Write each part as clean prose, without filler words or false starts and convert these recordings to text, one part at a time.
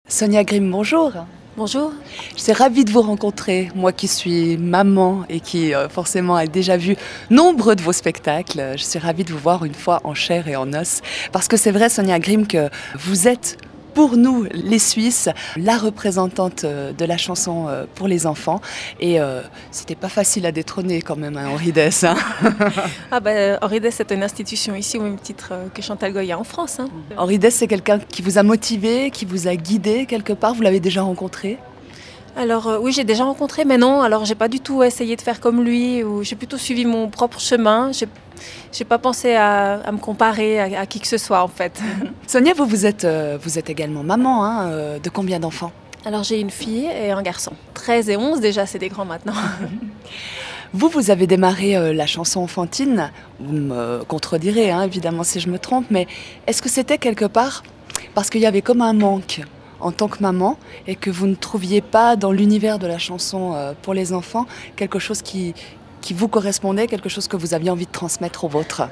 Sonia Grimm, bonjour. Bonjour. Je suis ravie de vous rencontrer, moi qui suis maman et qui forcément a déjà vu nombre de vos spectacles. Je suis ravie de vous voir une fois en chair et en os. Parce que c'est vrai, Sonia Grimm, que vous êtes, pour nous, les Suisses, la représentante de la chanson pour les enfants. Et c'était pas facile à détrôner quand même, hein, Henri Dess. Hein. Henri Dess est une institution ici au même titre que Chantal Goya en France. Hein. Henri Dess, c'est quelqu'un qui vous a motivé, qui vous a guidé quelque part. Vous l'avez déjà rencontré ? Alors oui, j'ai déjà rencontré, mais non, alors j'ai pas du tout essayé de faire comme lui, ou j'ai plutôt suivi mon propre chemin. J'ai pas pensé à me comparer à qui que ce soit en fait. Sonia, vous êtes également maman, hein, de combien d'enfants ? Alors j'ai une fille et un garçon. 13 et 11 déjà, c'est des grands maintenant. Vous avez démarré la chanson enfantine, vous me contredirez hein, évidemment si je me trompe, mais est-ce que c'était quelque part parce qu'il y avait comme un manque en tant que maman et que vous ne trouviez pas dans l'univers de la chanson pour les enfants quelque chose qui vous correspondait, quelque chose que vous aviez envie de transmettre aux vôtres ?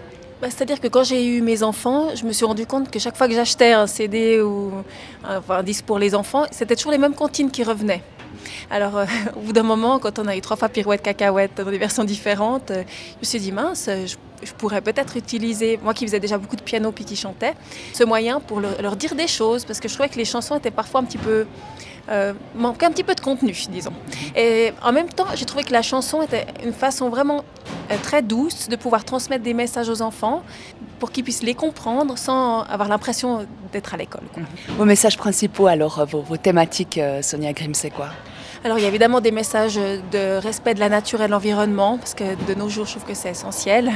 C'est-à-dire que quand j'ai eu mes enfants, je me suis rendu compte que chaque fois que j'achetais un CD ou un disque pour les enfants, c'était toujours les mêmes comptines qui revenaient. Alors, au bout d'un moment, quand on a eu 3 fois Pirouette Cacahuète dans des versions différentes, je me suis dit, mince, je pourrais peut-être utiliser, moi qui faisais déjà beaucoup de piano puis qui chantais, ce moyen pour leur dire des choses, parce que je trouvais que les chansons étaient parfois un petit peu... manquaient un petit peu de contenu, disons. Et en même temps, j'ai trouvé que la chanson était une façon vraiment très douce de pouvoir transmettre des messages aux enfants pour qu'ils puissent les comprendre sans avoir l'impression d'être à l'école. Vos messages principaux, alors, vos thématiques, Sonia Grimm, c'est quoi ? Alors il y a évidemment des messages de respect de la nature et de l'environnement, parce que de nos jours je trouve que c'est essentiel.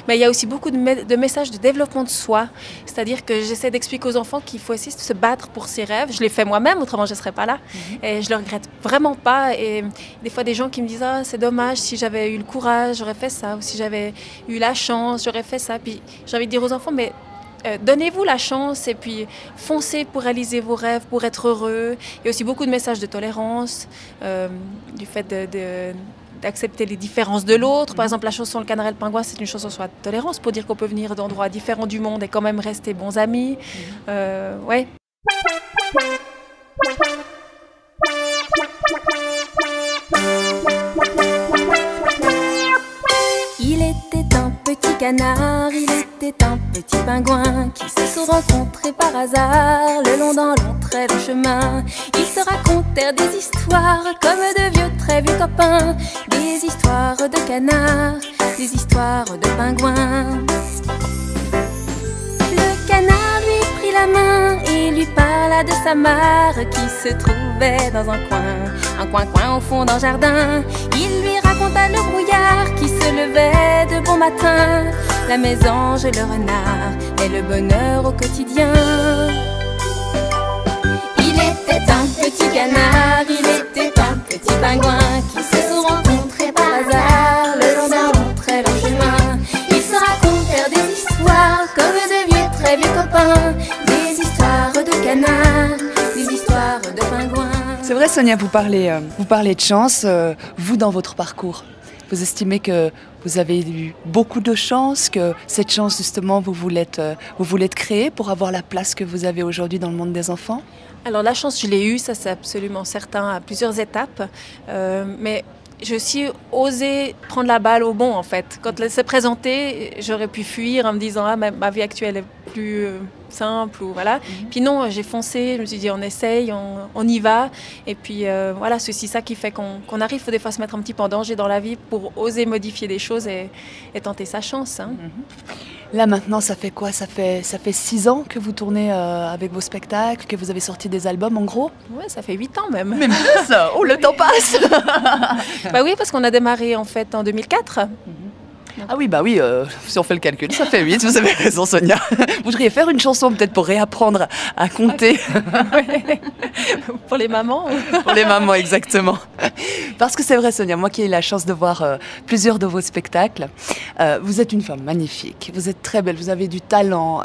Mais il y a aussi beaucoup de messages de développement de soi, c'est-à-dire que j'essaie d'expliquer aux enfants qu'il faut essayer de se battre pour ses rêves. Je l'ai fait moi-même, autrement je ne serais pas là. Et je le regrette vraiment pas. Et des fois des gens qui me disent « Ah, c'est dommage, si j'avais eu le courage, j'aurais fait ça. » Ou si j'avais eu la chance, j'aurais fait ça. Puis j'ai envie de dire aux enfants « Mais donnez-vous la chance et puis foncez pour réaliser vos rêves, pour être heureux. » Il y a aussi beaucoup de messages de tolérance, du fait d'accepter les différences de l'autre. Par exemple, la chanson Le Canard et le Pingouin, c'est une chanson sur la tolérance pour dire qu'on peut venir d'endroits différents du monde et quand même rester bons amis. Ouais. Il était un petit canard, il était un petit pingouin qui se sont rencontrés par hasard le long d'un long très long chemin. Ils se racontèrent des histoires comme de vieux très vieux copains, des histoires de canards, des histoires de pingouins. Le canard lui prit la main et lui parla de sa mare qui se trouvait dans un coin au fond d'un jardin. Il lui raconta le brouillard qui se levait de bon matin, la mésange, le renard et le bonheur au quotidien. Il était un petit canard, il était un petit pingouin qui se sont rencontrés par hasard le long d'un long très long chemin. Ils se racontèrent des histoires comme de vieux très vieux copains, des histoires de canards, des histoires de pingouins. C'est vrai, Sonia, vous parlez de chance, vous dans votre parcours. Vous estimez que vous avez eu beaucoup de chance, que cette chance justement vous voulez créer pour avoir la place que vous avez aujourd'hui dans le monde des enfants ? Alors la chance, je l'ai eue, ça c'est absolument certain, à plusieurs étapes. Mais j'ai aussi osé prendre la balle au bon en fait. Quand elle s'est présentée, j'aurais pu fuir en me disant « Ah, ma vie actuelle est plus simple » ou voilà. Puis non, j'ai foncé, je me suis dit on essaye, on y va. Et puis voilà, c'est aussi ça qui fait qu'on arrive faut des fois à se mettre un petit peu en danger dans la vie pour oser modifier des choses et tenter sa chance. Hein. Là maintenant, ça fait quoi ? Ça fait 6 ans que vous tournez avec vos spectacles, que vous avez sorti des albums en gros ? Ouais, ça fait 8 ans même. Même plus. Oh, le temps passe. Bah oui, parce qu'on a démarré en fait en 2004. Ah oui, bah oui, si on fait le calcul, ça fait 8, vous avez raison Sonia. Vous voudriez faire une chanson peut-être pour réapprendre à compter. Pour les mamans. Pour les mamans, exactement. Parce que c'est vrai Sonia, moi qui ai eu la chance de voir plusieurs de vos spectacles, vous êtes une femme magnifique, vous êtes très belle, vous avez du talent,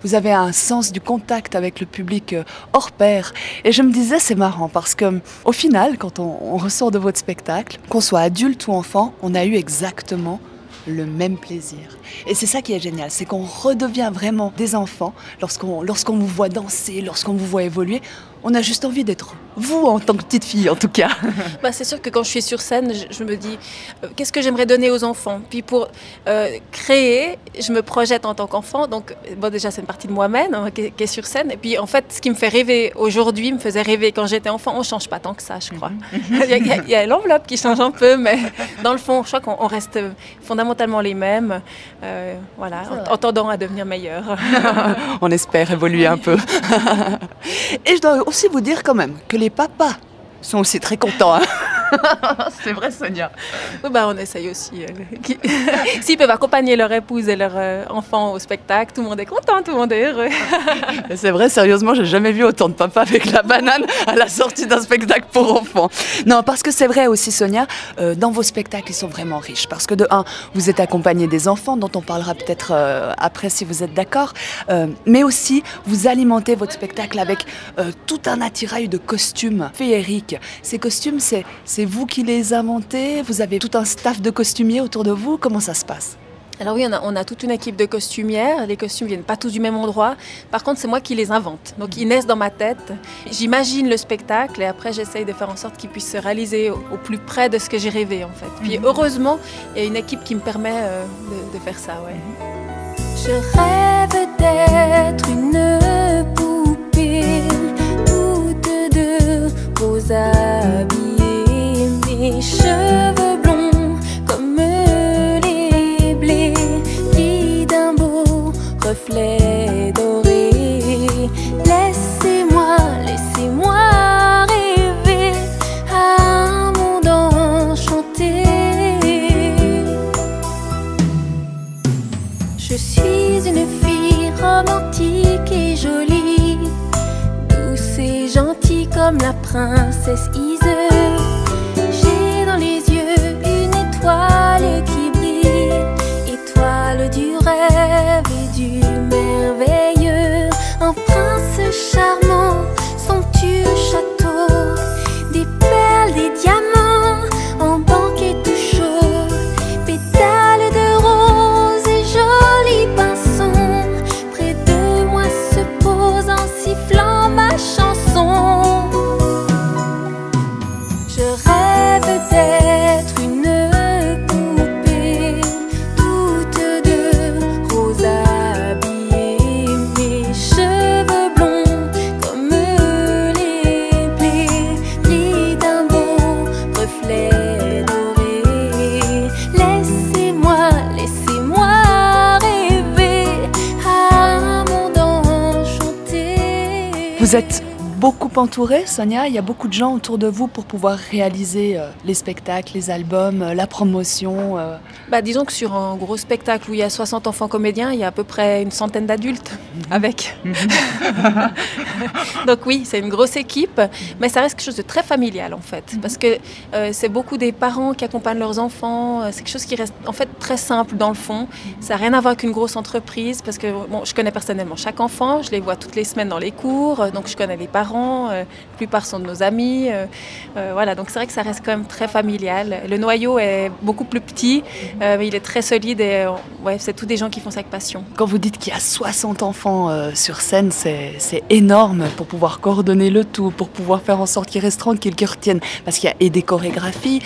vous avez un sens du contact avec le public hors pair. Et je me disais, c'est marrant parce que au final, quand on ressort de votre spectacle, qu'on soit adulte ou enfant, on a eu exactement le même plaisir. Et c'est ça qui est génial, c'est qu'on redevient vraiment des enfants lorsqu'on vous voit danser, lorsqu'on vous voit évoluer. On a juste envie d'être vous en tant que petite fille, en tout cas. Bah, c'est sûr que quand je suis sur scène, je me dis qu'est-ce que j'aimerais donner aux enfants. Puis pour créer, je me projette en tant qu'enfant. Donc, bon, déjà, c'est une partie de moi-même qui est sur scène. Et puis, en fait, ce qui me fait rêver aujourd'hui me faisait rêver quand j'étais enfant. On ne change pas tant que ça, je crois. Il y a l'enveloppe qui change un peu, mais dans le fond, je crois qu'on reste fondamentalement les mêmes. Voilà, en tendant à devenir meilleur. On espère évoluer un peu. Et je dois aussi vous dire quand même que les papas sont aussi très contents. Hein. C'est vrai, Sonia. Oui, bah, on essaye aussi. S'ils peuvent accompagner leur épouse et leur enfant au spectacle, tout le monde est content, tout le monde est heureux. C'est vrai, sérieusement, j'ai jamais vu autant de papas avec la banane à la sortie d'un spectacle pour enfants. Non, parce que c'est vrai aussi, Sonia, dans vos spectacles, ils sont vraiment riches. Parce que de un, vous êtes accompagné des enfants, dont on parlera peut-être après si vous êtes d'accord. Mais aussi, vous alimentez votre spectacle avec tout un attirail de costumes féeriques. Ces costumes, c'est vous qui les inventez? Vous avez tout un staff de costumiers autour de vous? Comment ça se passe? Alors oui, on a toute une équipe de costumières. Les costumes viennent pas tous du même endroit. Par contre, c'est moi qui les invente. Donc, ils naissent dans ma tête. J'imagine le spectacle et après, j'essaye de faire en sorte qu'il puisse se réaliser au plus près de ce que j'ai rêvé, en fait. Puis, heureusement, il y a une équipe qui me permet de faire ça, ouais. Je rêve d'être une poupée, toutes deux roses habillées. Mes cheveux blonds comme les blés, pris d'un beau reflet doré. Laissez-moi rêver à un monde enchanté. Je suis une fille romantique et jolie, douce et gentille comme la princesse Iseux. Étoile qui brille, étoile du rêve et du merveilleux. Un prince charmant, somptueux château, des perles, des diamants, en banquet tout chaud. Pétales de roses et jolis pinsons, près de moi se pose en sifflant ma chanson. Je rêve d'être une Vous êtes beaucoup entourée, Sonia. Il y a beaucoup de gens autour de vous pour pouvoir réaliser les spectacles, les albums, la promotion. Bah, disons que sur un gros spectacle où il y a 60 enfants comédiens, il y a à peu près une centaine d'adultes avec. Donc oui, c'est une grosse équipe, mais ça reste quelque chose de très familial en fait, parce que c'est beaucoup des parents qui accompagnent leurs enfants. C'est quelque chose qui reste en fait très simple dans le fond. Ça n'a rien à voir avec une grosse entreprise, parce que bon, je connais personnellement chaque enfant, je les vois toutes les semaines dans les cours, donc je connais les parents, la plupart sont de nos amis. Voilà, donc c'est vrai que ça reste quand même très familial. Le noyau est beaucoup plus petit, mais il est très solide et ouais, c'est tous des gens qui font ça avec passion. Quand vous dites qu'il y a 60 enfants sur scène, c'est énorme pour pouvoir coordonner le tout, pour pouvoir faire en sorte qu'ils restent tranquilles, qu'ils retiennent. Parce qu'il y a et des chorégraphies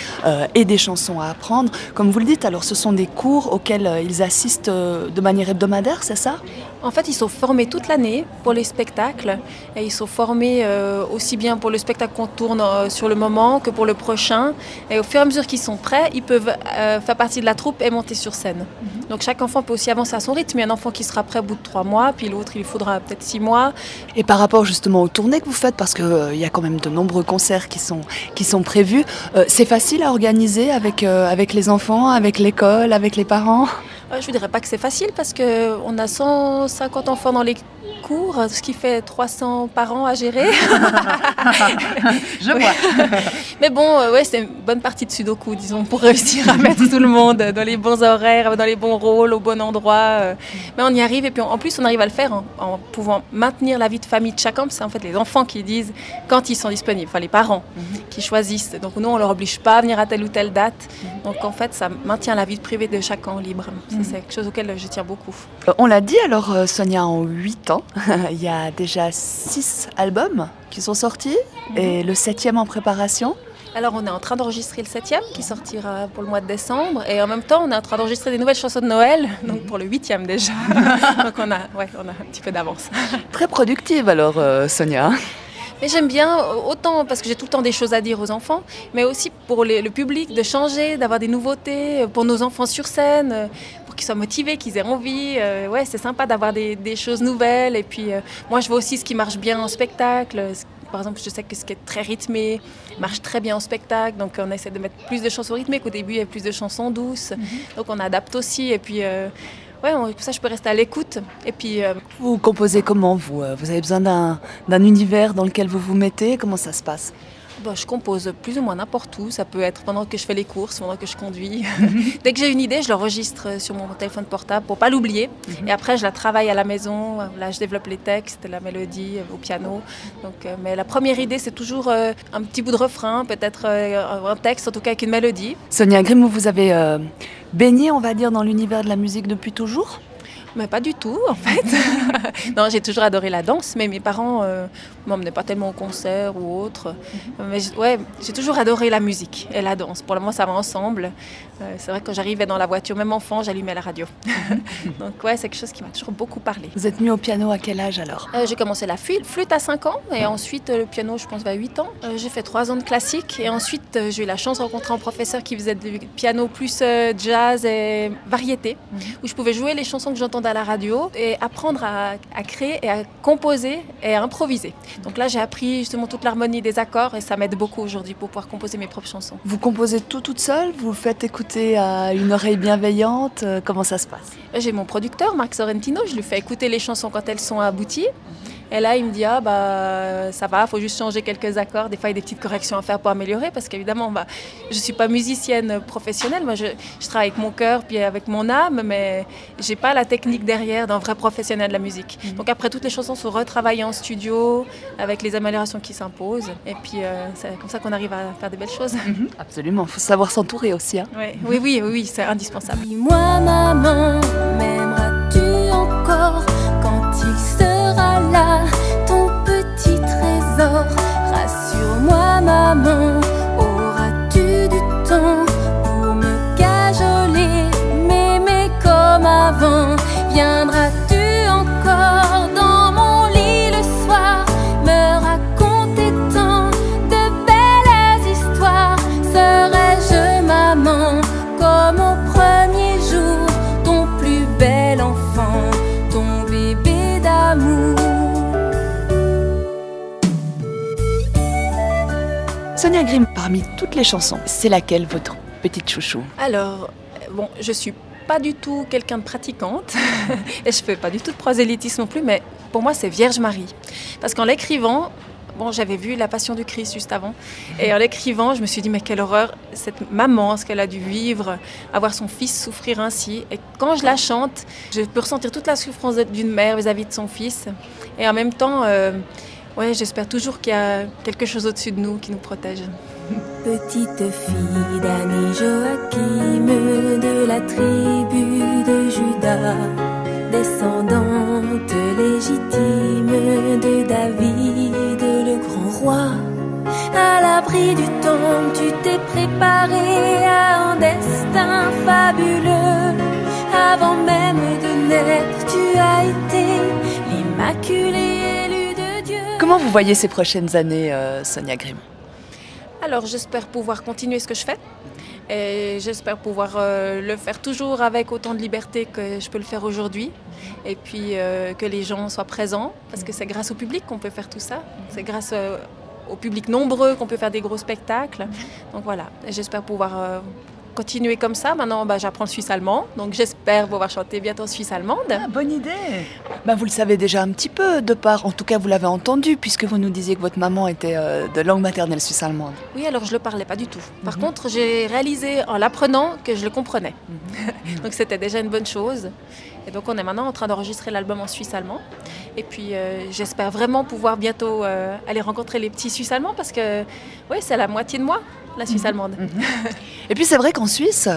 et des chansons à apprendre. Comme vous le dites, alors ce sont des cours auxquels ils assistent de manière hebdomadaire, c'est ça? En fait, ils sont formés toute l'année pour les spectacles. Et ils sont formés aussi bien pour le spectacle qu'on tourne sur le moment que pour le prochain. Et au fur et à mesure qu'ils sont prêts, ils peuvent faire partie de la troupe et monter sur scène. Donc chaque enfant peut aussi avancer à son rythme. Il y a un enfant qui sera prêt au bout de 3 mois, puis l'autre, il lui faudra peut-être 6 mois. Et par rapport justement aux tournées que vous faites, parce qu'il y a quand même de nombreux concerts qui sont prévus, c'est facile à organiser avec les enfants, avec l'école, avec les parents? Je ne dirais pas que c'est facile parce qu'on a 150 enfants dans les cours, ce qui fait 300 parents à gérer. Je vois. Mais bon, ouais, c'est une bonne partie de sudoku, disons, pour réussir à mettre tout le monde dans les bons horaires, dans les bons rôles, au bon endroit. Mais on y arrive et puis en plus, on arrive à le faire en pouvant maintenir la vie de famille de chacun. C'est en fait les enfants qui disent quand ils sont disponibles, enfin les parents qui choisissent. Donc nous, on ne leur oblige pas à venir à telle ou telle date. Donc en fait, ça maintient la vie privée de chacun libre. Ça, c'est quelque chose auquel je tiens beaucoup. On l'a dit alors, Sonia, en 8 ans, Il y a déjà 6 albums qui sont sortis et le 7e en préparation. Alors on est en train d'enregistrer le 7e qui sortira pour le mois de décembre et en même temps on est en train d'enregistrer des nouvelles chansons de Noël, donc pour le 8e déjà. Donc on a un petit peu d'avance. Très productive alors Sonia. Mais j'aime bien, autant parce que j'ai tout le temps des choses à dire aux enfants, mais aussi pour le public, de changer, d'avoir des nouveautés, pour nos enfants sur scène, pour qu'ils soient motivés, qu'ils aient envie. Ouais, c'est sympa d'avoir des choses nouvelles. Et puis moi je vois aussi ce qui marche bien en spectacle. Par exemple, je sais que ce qui est très rythmé marche très bien en spectacle, donc on essaie de mettre plus de chansons rythmées, qu'au début il y a plus de chansons douces, donc on adapte aussi, et puis comme ça je peux rester à l'écoute. Et puis, Vous composez comment vous avez besoin d'un univers dans lequel vous vous mettez? Comment ça se passe? je compose plus ou moins n'importe où, ça peut être pendant que je fais les courses, pendant que je conduis. Dès que j'ai une idée, je l'enregistre sur mon téléphone portable pour ne pas l'oublier. Et après, je la travaille à la maison, là je développe les textes, la mélodie au piano. Donc, mais la première idée, c'est toujours un petit bout de refrain, peut-être un texte, en tout cas avec une mélodie. Sonia Grimm, vous avez baigné, on va dire, dans l'univers de la musique depuis toujours? Mais pas du tout, en fait. Non, j'ai toujours adoré la danse, mais mes parents m'emmenaient pas tellement au concert ou autre. Mais j'ai toujours adoré la musique et la danse. Pour le moment, ça va ensemble. C'est vrai que quand j'arrivais dans la voiture, même enfant, j'allumais la radio. Donc c'est quelque chose qui m'a toujours beaucoup parlé. Vous êtes mis au piano à quel âge alors? J'ai commencé la flûte à 5 ans et ensuite le piano, je pense, vers 8 ans. J'ai fait 3 ans de classique et ensuite j'ai eu la chance de rencontrer un professeur qui faisait du piano plus jazz et variété, où je pouvais jouer les chansons que j'entendais à la radio et apprendre à créer et à composer et à improviser. Donc là, j'ai appris justement toute l'harmonie des accords et ça m'aide beaucoup aujourd'hui pour pouvoir composer mes propres chansons. Vous composez tout toute seule? Vous faites écouter à une oreille bienveillante? Comment ça se passe? J'ai mon producteur, Marc Sorrentino, je lui fais écouter les chansons quand elles sont abouties. Et là, il me dit, ça va, il faut juste changer quelques accords. Des fois, il y a des petites corrections à faire pour améliorer parce qu'évidemment, je ne suis pas musicienne professionnelle. Moi, je travaille avec mon cœur puis avec mon âme, mais je n'ai pas la technique derrière d'un vrai professionnel de la musique. Donc après, toutes les chansons sont retravaillées en studio avec les améliorations qui s'imposent. Et puis, c'est comme ça qu'on arrive à faire des belles choses. Absolument, il faut savoir s'entourer aussi. Hein. Oui, c'est indispensable. Dis-moi, maman, m'aimeras-tu encore quand il sera là, ton petit trésor? Rassure-moi, maman, auras-tu du temps pour me cajoler, m'aimer comme avant? Viendras-tu encore dans mon lit le soir, me raconter tant de belles histoires? Serais-je maman comme au premier jour, ton plus bel enfant, ton bébé d'amour? Sonia Grimm, parmi toutes les chansons, c'est laquelle votre petite chouchou? Alors, je suis pas du tout quelqu'un de pratiquante et je fais pas du tout de prosélytisme non plus, mais pour moi c'est Vierge Marie. Parce qu'en l'écrivant, j'avais vu La Passion du Christ juste avant, et en l'écrivant, je me suis dit, mais quelle horreur, cette maman, ce qu'elle a dû vivre, avoir son fils souffrir ainsi. Et quand je la chante, je peux ressentir toute la souffrance d'une mère vis-à-vis de son fils. Et en même temps, j'espère toujours qu'il y a quelque chose au-dessus de nous qui nous protège. Petite fille d'Annie Joachim, de la tribu de Juda, descendante légitime de David, le grand roi. À l'abri du temps, tu t'es préparé à un destin fabuleux. Avant même de naître, tu as été l'immaculée élue de Dieu. Comment vous voyez ces prochaines années, Sonia Grimm? Alors j'espère pouvoir continuer ce que je fais et j'espère pouvoir le faire toujours avec autant de liberté que je peux le faire aujourd'hui, et puis que les gens soient présents, parce que c'est grâce au public qu'on peut faire tout ça, c'est grâce au public nombreux qu'on peut faire des gros spectacles. Donc voilà, j'espère pouvoir continuer comme ça. Maintenant, j'apprends le suisse allemand, donc j'espère pouvoir chanter bientôt en suisse allemande. Ah, bonne idée. Vous le savez déjà un petit peu de part, en tout cas vous l'avez entendu, puisque vous nous disiez que votre maman était de langue maternelle suisse allemande. Oui, alors je le parlais pas du tout. Par contre, j'ai réalisé en l'apprenant que je le comprenais. Donc c'était déjà une bonne chose. Et donc on est maintenant en train d'enregistrer l'album en suisse allemand. Et puis j'espère vraiment pouvoir bientôt aller rencontrer les petits Suisses allemands parce que oui, c'est la moitié de moi, la Suisse allemande. Et puis c'est vrai qu'en Suisse,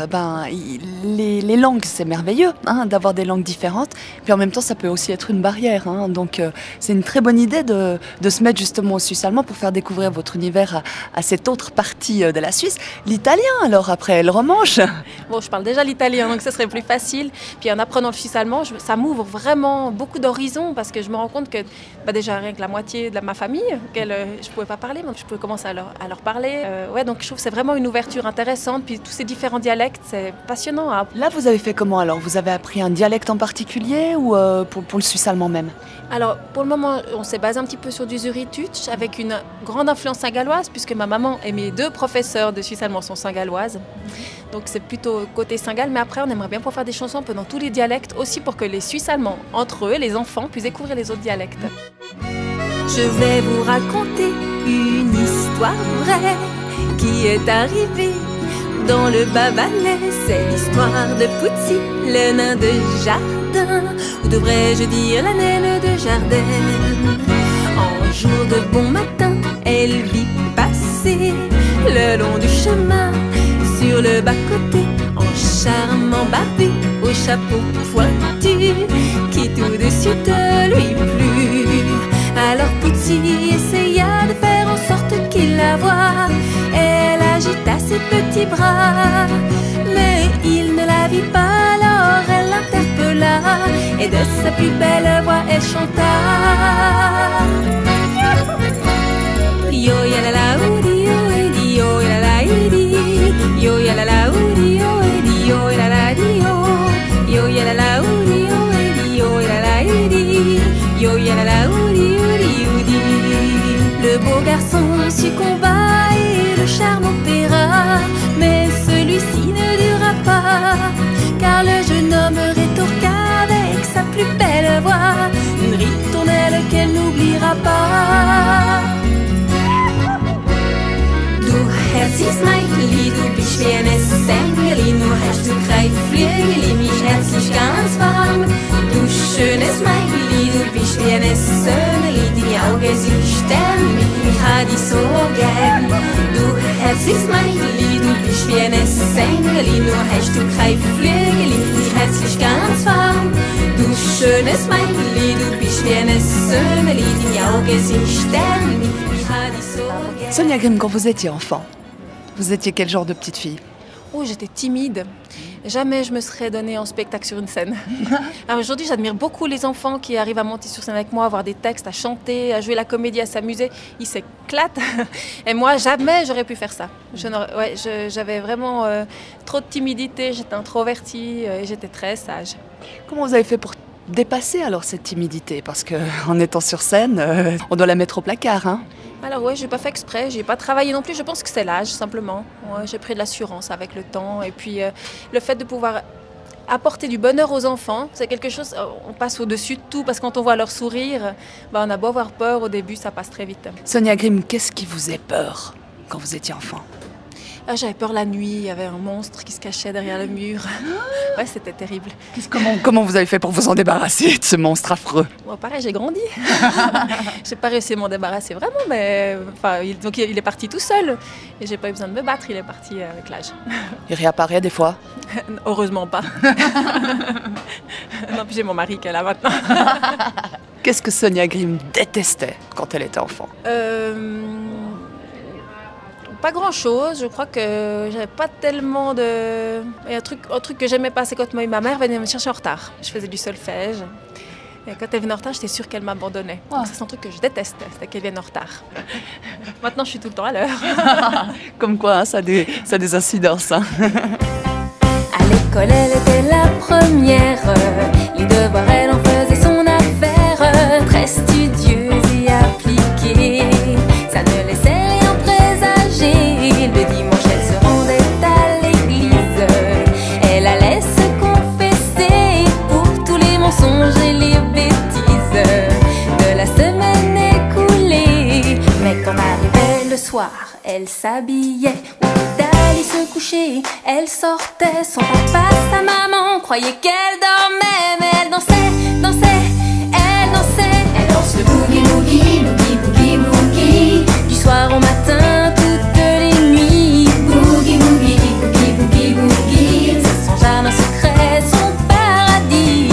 les langues, c'est merveilleux hein, d'avoir des langues différentes. Puis en même temps, ça peut aussi être une barrière. Hein. Donc c'est une très bonne idée de se mettre justement au suisse allemand pour faire découvrir votre univers à cette autre partie de la Suisse. L'italien alors après, le romanche. Bon, je parle déjà l'italien, donc ce serait plus facile. Puis en apprenant le suisse allemand, ça m'ouvre vraiment beaucoup d'horizons parce que je me rends compte que déjà rien que la moitié de ma famille, je ne pouvais pas parler, donc je peux commencer à leur parler. Ouais, donc je trouve que c'est vraiment une ouverture intéressante. Puis tous ces différents dialectes, c'est passionnant. Hein. Là, vous avez fait comment alors? Vous avez appris un dialecte en particulier ou pour le suisse allemand même? Alors, pour le moment, on s'est basé un petit peu sur du Zurich avec une grande influence saint-galloise puisque ma maman et mes 2 professeurs de suisse allemand sont saint-galloises. Donc c'est plutôt côté Saint-Gall, mais après on aimerait bien pouvoir faire des chansons un peu dans tous les dialectes, aussi pour que les Suisses allemands, entre eux, les enfants, puissent découvrir les autres dialectes. Je vais vous raconter une histoire vraie qui est arrivée dans le Bas-Valais. C'est l'histoire de Poutsi, le nain de jardin, ou devrais-je dire la naine de Jardin. Un jour de bon matin, elle vit passer le long du chemin sur le bas-côté, en charmant barbu au chapeau pointu, qui tout de suite lui plut. Alors Poutsi essaya de faire en sorte qu'il la voie. Elle agita ses petits bras, mais il ne la vit pas. Alors elle l'interpella, et de sa plus belle voix elle chanta. Yo ya la la oudi yo edi yo ya la la edi. Yo ya la la oudi yo edi yo ya la la di yo. Yo ya la la oudi yo edi yo ya la la edi. Yo ya la la oudi oudi oudi. Le beau garçon succomba et le charme opéra, mais celui-ci ne dura pas, car le jeune homme rétorqua avec sa plus belle voix une ritournelle qu'elle n'oubliera pas. Herzliches Meitli, du bist wie ein Engeli, nur hast du keine Flügel, mich herzlich ganz warm. Du schönes Meitli, du bist wie ein Söhneli, deine Augen sind Sterne, mich hat ich so gern. Du herzliches Meitli, du bist wie ein Engeli, nur hast du keine Flügel, mich herzlich ganz warm. Du schönes Meitli, du bist wie ein Söhneli, deine Augen sind Sterne, mich hat ich so gern. Sonia Grimm, quand vous étiez enfant, vous étiez quel genre de petite fille? Oh, j'étais timide. Jamais je me serais donnée en spectacle sur une scène. Alors aujourd'hui, j'admire beaucoup les enfants qui arrivent à monter sur scène avec moi, à avoir des textes, à chanter, à jouer la comédie, à s'amuser. Ils s'éclatent. Et moi, jamais j'aurais pu faire ça. J'avais vraiment trop de timidité, j'étais introvertie et j'étais très sage. Comment vous avez fait pour dépasser alors cette timidité? Parce qu'en étant sur scène, on doit la mettre au placard, hein? Alors ouais, j'ai pas fait exprès, j'ai pas travaillé non plus, je pense que c'est l'âge simplement. Ouais, j'ai pris de l'assurance avec le temps et puis le fait de pouvoir apporter du bonheur aux enfants, c'est quelque chose, on passe au-dessus de tout parce que quand on voit leur sourire, on a beau avoir peur au début, ça passe très vite. Sonia Grimm, qu'est-ce qui vous faisait peur quand vous étiez enfant? J'avais peur la nuit, il y avait un monstre qui se cachait derrière le mur. Ouais, c'était terrible. Comment vous avez fait pour vous en débarrasser de ce monstre affreux? Bon, pareil, j'ai grandi. J'ai pas réussi à m'en débarrasser vraiment, mais donc il est parti tout seul. Et j'ai pas eu besoin de me battre, il est parti avec l'âge. Il réapparaît des fois? Heureusement pas. Non, puis j'ai mon mari qui est là maintenant. Qu'est-ce que Sonia Grimm détestait quand elle était enfant? Pas grand-chose, je crois que j'avais pas tellement de... Et un truc que j'aimais pas, c'est quand ma mère venait me chercher en retard. Je faisais du solfège. Et quand elle venait en retard, j'étais sûre qu'elle m'abandonnait. Oh. C'est un truc que je détestais, c'était qu'elle vienne en retard. Maintenant, je suis tout le temps à l'heure. Comme quoi, hein, ça a des incidences. Hein. À l'école, elle était la première. Les devoirs, elle en faisait son affaire. Très studieuse et appliquée. Ça ne laissait rien présager. Le dimanche, elle se rendait à l'église. Elle allait se confesser pour tous les mensonges et les bêtises de la semaine écoulée. Mais quand arrivait le soir, elle s'habillait. D'aller se coucher, elle sortait. Son papa, sa maman croyait qu'elle dormait, mais elle dansait, dansait, elle dansait. Elle danse le boogie boogie, boogie boogie boogie. Du soir au matin, toutes les nuits. Boogie boogie, boogie boogie boogie. C'est son jardin secret, son paradis.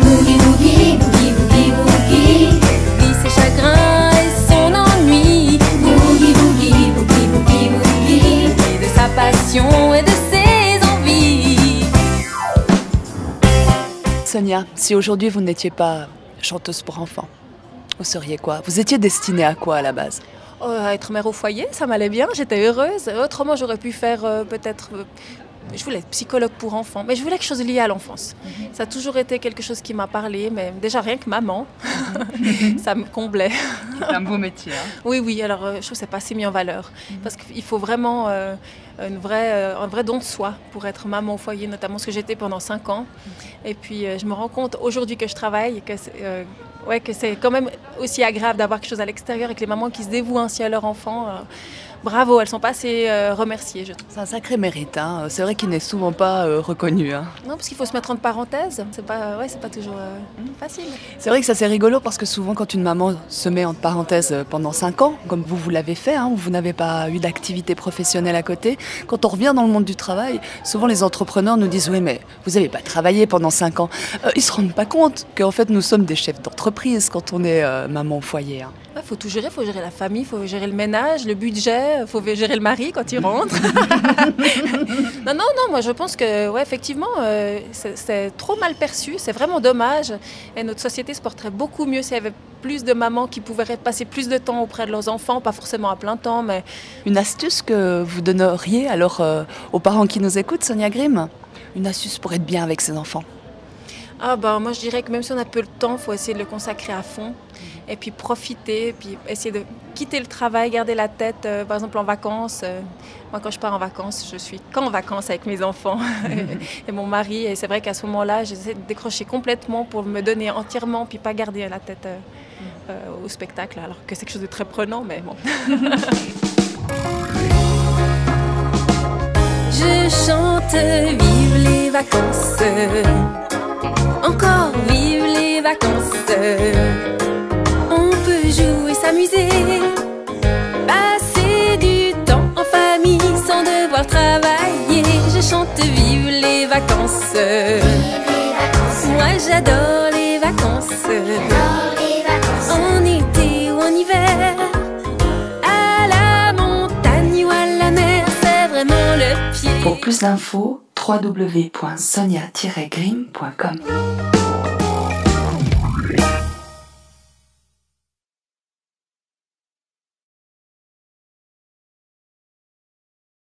Boogie boogie, boogie boogie boogie. Oublie ses chagrins et son ennui. Boogie boogie, boogie boogie boogie. Et de sa passion et de ses envies. Sonia, si aujourd'hui vous n'étiez pas chanteuse pour enfants, vous seriez quoi? Vous étiez destinée à quoi à la base? Être mère au foyer, ça m'allait bien, j'étais heureuse. Autrement, j'aurais pu faire peut-être... je voulais être psychologue pour enfants, mais je voulais quelque chose lié à l'enfance. Ça a toujours été quelque chose qui m'a parlé, mais déjà rien que maman, ça me comblait. C'est un beau métier. Hein. Oui, oui, alors je trouve que c'est pas assez mis en valeur. Parce qu'il faut vraiment un vrai don de soi pour être maman au foyer, notamment ce que j'étais pendant 5 ans. Et puis je me rends compte aujourd'hui que je travaille, que c'est quand même aussi agréable d'avoir quelque chose à l'extérieur et que les mamans qui se dévouent ainsi à leur enfant, bravo, elles ne sont pas assez remerciées, je trouve. C'est un sacré mérite, hein. C'est vrai qu'il n'est souvent pas reconnu. Hein. Non, parce qu'il faut se mettre entre parenthèses, c'est pas toujours facile. C'est vrai que ça c'est rigolo parce que souvent quand une maman se met entre parenthèses pendant 5 ans, comme vous l'avez fait, hein, où vous n'avez pas eu d'activité professionnelle à côté, quand on revient dans le monde du travail, souvent les entrepreneurs nous disent « Oui, mais vous n'avez pas travaillé pendant 5 ans ». Ils ne se rendent pas compte qu'en fait nous sommes des chefs d'entreprise quand on est maman au foyer. Hein. Il faut tout gérer, il faut gérer la famille, il faut gérer le ménage, le budget, il faut gérer le mari quand il rentre. Non, moi je pense que, ouais, effectivement, c'est trop mal perçu, c'est vraiment dommage. Et notre société se porterait beaucoup mieux s'il y avait plus de mamans qui pouvaient passer plus de temps auprès de leurs enfants, pas forcément à plein temps, mais... Une astuce que vous donneriez alors aux parents qui nous écoutent, Sonia Grimm? Une astuce pour être bien avec ses enfants? Moi je dirais que même si on a peu de temps, il faut essayer de le consacrer à fond et puis profiter, puis essayer de quitter le travail, garder la tête, par exemple en vacances. Moi quand je pars en vacances, je suis qu'en vacances avec mes enfants et mon mari, et c'est vrai qu'à ce moment-là, j'essaie de décrocher complètement pour me donner entièrement, puis pas garder la tête au spectacle, alors que c'est quelque chose de très prenant, mais bon. Je chante vive les vacances. Encore vive les vacances. On peut jouer, s'amuser, passer du temps en famille sans devoir travailler. Je chante vive les vacances. Moi j'adore les vacances. En été ou en hiver, à la montagne ou à la mer, c'est vraiment le pied. Pour plus d'infos, www.sonia-grimm.com.